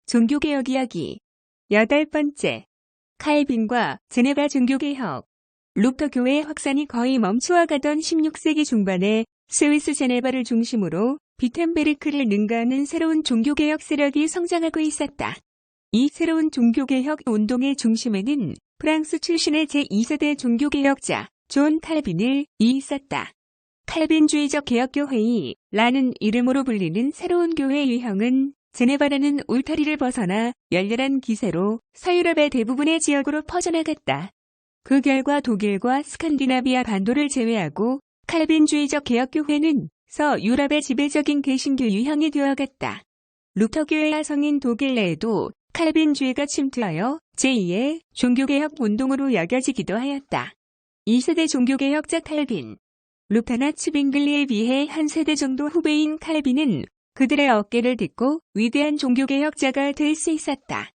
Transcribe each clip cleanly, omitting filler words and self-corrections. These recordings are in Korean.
종교개혁 이야기 8번째. 칼빈과 제네바 종교개혁. 루터 교회 확산이 거의 멈추어가던 16세기 중반에 스위스 제네바를 중심으로 비텐베르크를 능가하는 새로운 종교개혁 세력이 성장하고 있었다. 이 새로운 종교개혁 운동의 중심에는 프랑스 출신의 제2세대 종교개혁자 존 칼빈이 있었다. 칼빈주의적 개혁교회라는 이름으로 불리는 새로운 교회 유형은 제네바라는 울타리를 벗어나 열렬한 기세로 서유럽의 대부분의 지역으로 퍼져나갔다. 그 결과 독일과 스칸디나비아 반도를 제외하고 칼빈주의적 개혁교회는 서유럽의 지배적인 개신교 유형이 되어갔다. 루터교회와 성인 독일 내에도 칼빈주의가 침투하여 제2의 종교개혁 운동으로 여겨지기도 하였다. 2세대 종교개혁자 칼빈. 루터나 츠빙글리에 비해 한 세대 정도 후배인 칼빈은 그들의 어깨를 딛고 위대한 종교개혁자가 될 수 있었다.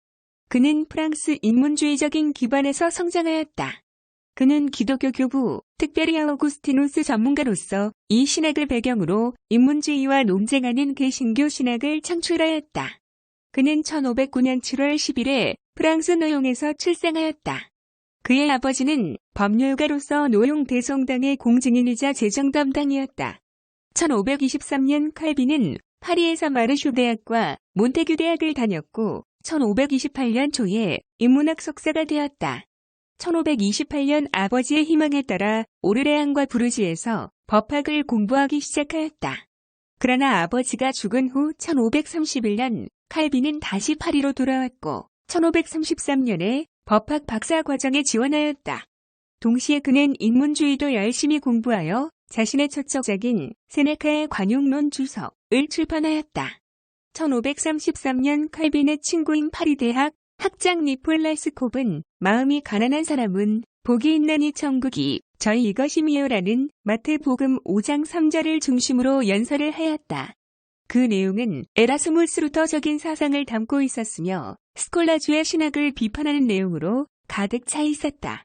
그는 프랑스 인문주의적인 기반에서 성장하였다. 그는 기독교 교부, 특별히 아우구스티누스 전문가로서 이 신학을 배경으로 인문주의와 논쟁하는 개신교 신학을 창출하였다. 그는 1509년 7월 10일에 프랑스 노용에서 출생하였다. 그의 아버지는 법률가로서 노용 대성당의 공증인이자 재정담당이었다. 1523년 칼빈은 파리에서 마르쇼 대학과 몬테규 대학을 다녔고 1528년 초에 인문학 석사가 되었다. 1528년 아버지의 희망에 따라 오르레앙과 부르지에서 법학을 공부하기 시작하였다. 그러나 아버지가 죽은 후 1531년 칼빈은 다시 파리로 돌아왔고 1533년에 법학 박사 과정에 지원하였다. 동시에 그는 인문주의도 열심히 공부하여 자신의 첫 저작인 세네카의 관용론 주석을 출판하였다. 1533년 칼빈의 친구인 파리 대학 학장 니콜라스 콥은 마음이 가난한 사람은 복이 있나니 천국이 저희 이것이미요라는 마태복음 5장 3절을 중심으로 연설을 하였다. 그 내용은 에라스무스 루터적인 사상을 담고 있었으며 스콜라주의 신학을 비판하는 내용으로 가득 차 있었다.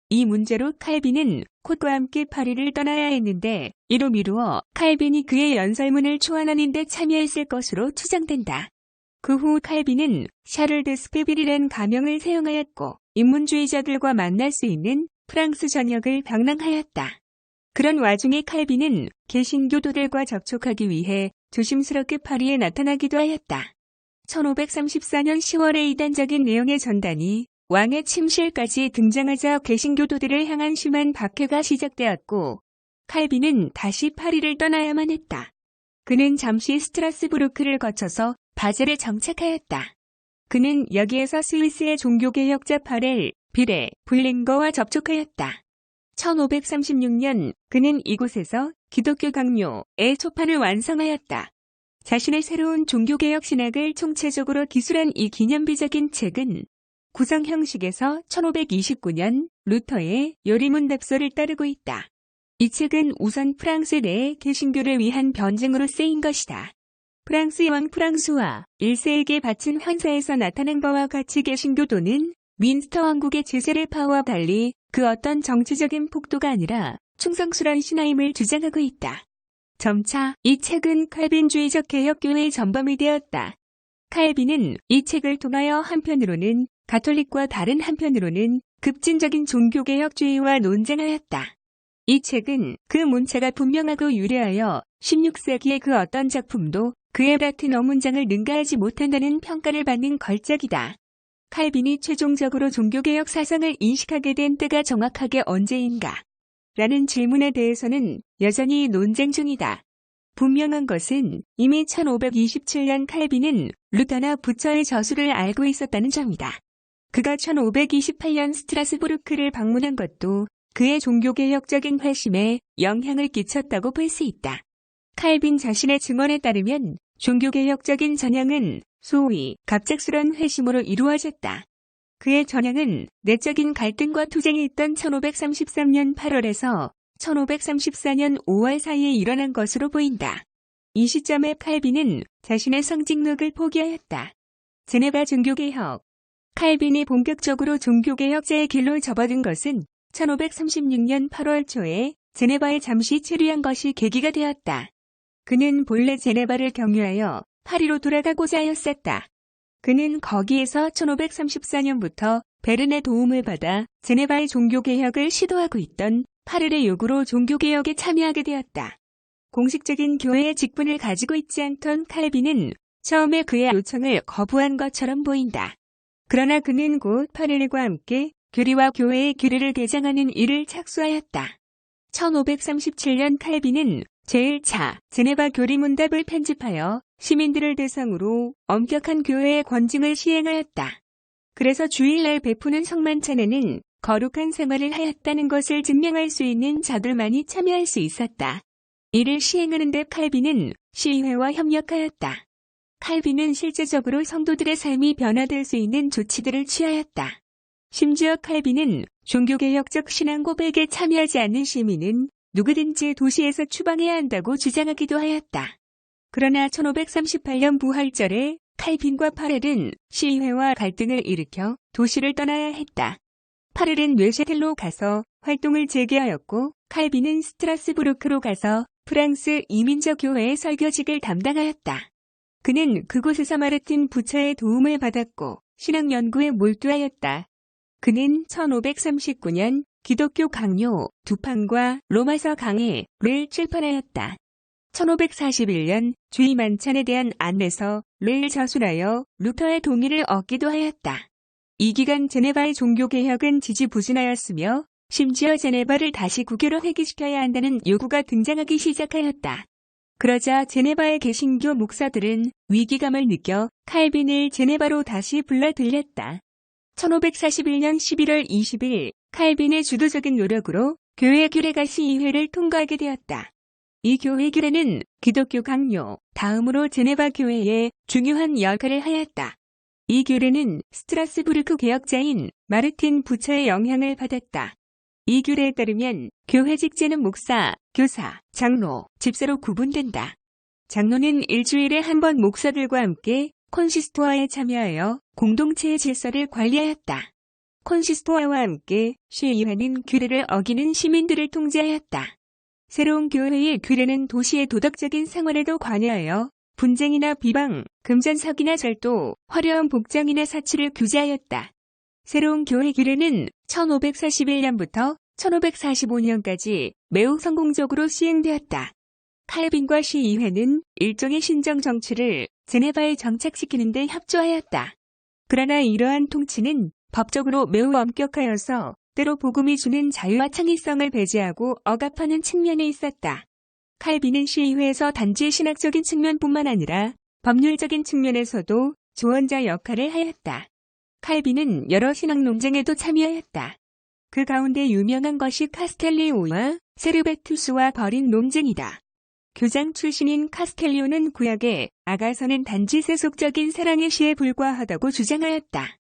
이 문제로 칼빈은 콧과 함께 파리를 떠나야 했는데 이로 미루어 칼빈이 그의 연설문을 초안하는 데 참여했을 것으로 추정된다. 그 후 칼빈은 샤를 드 스페빌이라는 가명을 사용하였고 인문주의자들과 만날 수 있는 프랑스 전역을 방랑하였다. 그런 와중에 칼빈은 개신교도들과 접촉하기 위해 조심스럽게 파리에 나타나기도 하였다. 1534년 10월에 이단적인 내용의 전단이 왕의 침실까지 등장하자 개신교도들을 향한 심한 박해가 시작되었고 칼빈은 다시 파리를 떠나야만 했다. 그는 잠시 스트라스부르크를 거쳐서 바젤에 정착하였다. 그는 여기에서 스위스의 종교개혁자 파렐, 비레, 블링거와 접촉하였다. 1536년 그는 이곳에서 기독교 강요의 초판을 완성하였다. 자신의 새로운 종교개혁 신학을 총체적으로 기술한 이 기념비적인 책은 구성 형식에서 1529년 루터의 요리문답서를 따르고 있다. 이 책은 우선 프랑스 내의 개신교를 위한 변증으로 쓰인 것이다. 프랑스 왕 프랑스와 1세에게 바친 환사에서 나타난 바와 같이 개신교도는 윈스터 왕국의 제세례파와 달리 그 어떤 정치적인 폭도가 아니라 충성스러운 신하임을 주장하고 있다. 점차 이 책은 칼빈주의적 개혁교회의 전범이 되었다. 칼빈은 이 책을 통하여 한편으로는 가톨릭과 다른 한편으로는 급진적인 종교개혁주의와 논쟁하였다. 이 책은 그 문체가 분명하고 유려하여 16세기의 그 어떤 작품도 그에 같은 어문장을 능가하지 못한다는 평가를 받는 걸작이다. 칼빈이 최종적으로 종교개혁 사상을 인식하게 된 때가 정확하게 언제인가? 라는 질문에 대해서는 여전히 논쟁 중이다. 분명한 것은 이미 1527년 칼빈은 루터나 부처의 저수를 알고 있었다는 점이다. 그가 1528년 스트라스부르크를 방문한 것도 그의 종교개혁적인 회심에 영향을 끼쳤다고 볼 수 있다. 칼빈 자신의 증언에 따르면 종교개혁적인 전향은 소위 갑작스런 회심으로 이루어졌다. 그의 전향은 내적인 갈등과 투쟁이 있던 1533년 8월에서 1534년 5월 사이에 일어난 것으로 보인다. 이 시점에 칼빈은 자신의 성직록을 포기하였다. 제네바 종교개혁. 칼빈이 본격적으로 종교개혁자의 길로 접어든 것은 1536년 8월 초에 제네바에 잠시 체류한 것이 계기가 되었다. 그는 본래 제네바를 경유하여 파리로 돌아가고자 하였었다. 그는 거기에서 1534년부터 베른의 도움을 받아 제네바의 종교개혁을 시도하고 있던 파르의 요구로 종교개혁에 참여하게 되었다. 공식적인 교회의 직분을 가지고 있지 않던 칼빈은 처음에 그의 요청을 거부한 것처럼 보인다. 그러나 그는 곧 파르과 함께 교리와 교회의 규례를 개정하는 일을 착수하였다. 1537년 칼빈은 제1차 제네바 교리문답을 편집하여 시민들을 대상으로 엄격한 교회의 권징을 시행하였다. 그래서 주일날 베푸는 성만찬에는 거룩한 생활을 하였다는 것을 증명할 수 있는 자들만이 참여할 수 있었다. 이를 시행하는 데 칼빈은 시의회와 협력하였다. 칼빈은 실제적으로 성도들의 삶이 변화될 수 있는 조치들을 취하였다. 심지어 칼빈은 종교개혁적 신앙 고백에 참여하지 않는 시민은 누구든지 도시에서 추방해야 한다고 주장하기도 하였다. 그러나 1538년 부활절에 칼빈과 파렐은 시의회와 갈등을 일으켜 도시를 떠나야 했다. 파렐은 뇌셰텔로 가서 활동을 재개하였고 칼빈은 스트라스부르크로 가서 프랑스 이민자 교회의 설교직을 담당하였다. 그는 그곳에서 마르틴 부처의 도움을 받았고 신학 연구에 몰두하였다. 그는 1539년 기독교 강요 두 판과 로마서 강해를 출판하였다. 1541년 주의 만찬에 대한 안내서를 저술하여 루터의 동의를 얻기도 하였다. 이 기간 제네바의 종교개혁은 지지부진하였으며 심지어 제네바를 다시 국교로 회귀시켜야 한다는 요구가 등장하기 시작하였다. 그러자 제네바의 개신교 목사들은 위기감을 느껴 칼빈을 제네바로 다시 불러들였다. 1541년 11월 20일 칼빈의 주도적인 노력으로 교회 규례가 시의회를 통과하게 되었다. 이 교회 규례는 기독교 강요, 다음으로 제네바 교회에 중요한 역할을 하였다. 이 규례는 스트라스부르크 개혁자인 마르틴 부처의 영향을 받았다. 이 규례에 따르면 교회 직제는 목사, 교사, 장로, 집사로 구분된다. 장로는 일주일에 한 번 목사들과 함께 콘시스토아에 참여하여 공동체의 질서를 관리하였다. 콘시스토아와 함께 시의회는 규례를 어기는 시민들을 통제하였다. 새로운 교회의 규례는 도시의 도덕적인 생활에도 관여하여 분쟁이나 비방, 금전사기나 절도, 화려한 복장이나 사치를 규제하였다. 새로운 교회 규례는 1541년부터 1545년까지 매우 성공적으로 시행되었다. 칼빈과 시의회는 일종의 신정 정치를 제네바에 정착시키는 데 협조하였다. 그러나 이러한 통치는 법적으로 매우 엄격하여서 때로 복음이 주는 자유와 창의성을 배제하고 억압하는 측면이 있었다. 칼빈은 시의회에서 단지 신학적인 측면뿐만 아니라 법률적인 측면에서도 조언자 역할을 하였다. 칼빈은 여러 신학 논쟁에도 참여하였다. 그 가운데 유명한 것이 카스텔리오와 세르베투스와 벌인 논쟁이다. 교장 출신인 카스텔리오는 구약의 아가서는 단지 세속적인 사랑의 시에 불과하다고 주장하였다.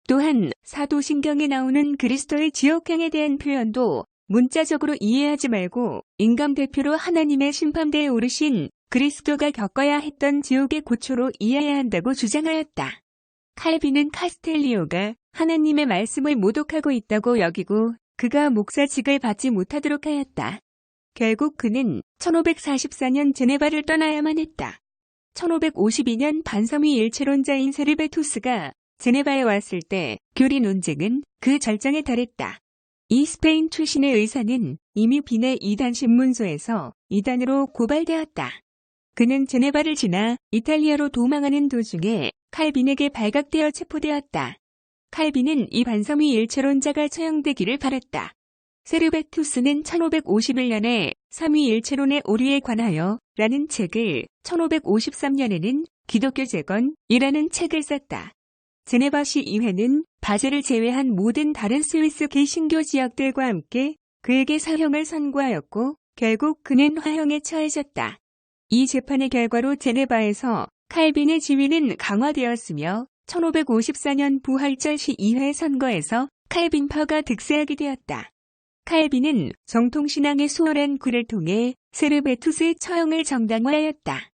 또한 사도신경에 나오는 그리스도의 지옥행에 대한 표현도 문자적으로 이해하지 말고 인간 대표로 하나님의 심판대에 오르신 그리스도가 겪어야 했던 지옥의 고초로 이해해야 한다고 주장하였다. 칼빈은 카스텔리오가 하나님의 말씀을 모독하고 있다고 여기고 그가 목사직을 받지 못하도록 하였다. 결국 그는 1544년 제네바를 떠나야만 했다. 1552년 반섬유 일체론자인 세르베투스가 제네바에 왔을 때 교리 논쟁은 그 절정에 달했다. 이 스페인 출신의 의사는 이미 빈의 이단 신문소에서 이단으로 고발되었다. 그는 제네바를 지나 이탈리아로 도망하는 도중에 칼빈에게 발각되어 체포되었다. 칼빈은 이 반섬유 일체론자가 처형되기를 바랐다. 세르베투스는 1551년에 삼위일체론의 오류에 관하여 라는 책을 1553년에는 기독교 재건이라는 책을 썼다. 제네바시 의회는 바젤을 제외한 모든 다른 스위스 개신교 지역들과 함께 그에게 사형을 선고하였고 결국 그는 화형에 처해졌다. 이 재판의 결과로 제네바에서 칼빈의 지위는 강화되었으며 1554년 부활절 시의회 선거에서 칼빈파가 득세하게 되었다. 칼빈은 정통신앙의 수월한 글을 통해 세르베투스의 처형을 정당화하였다.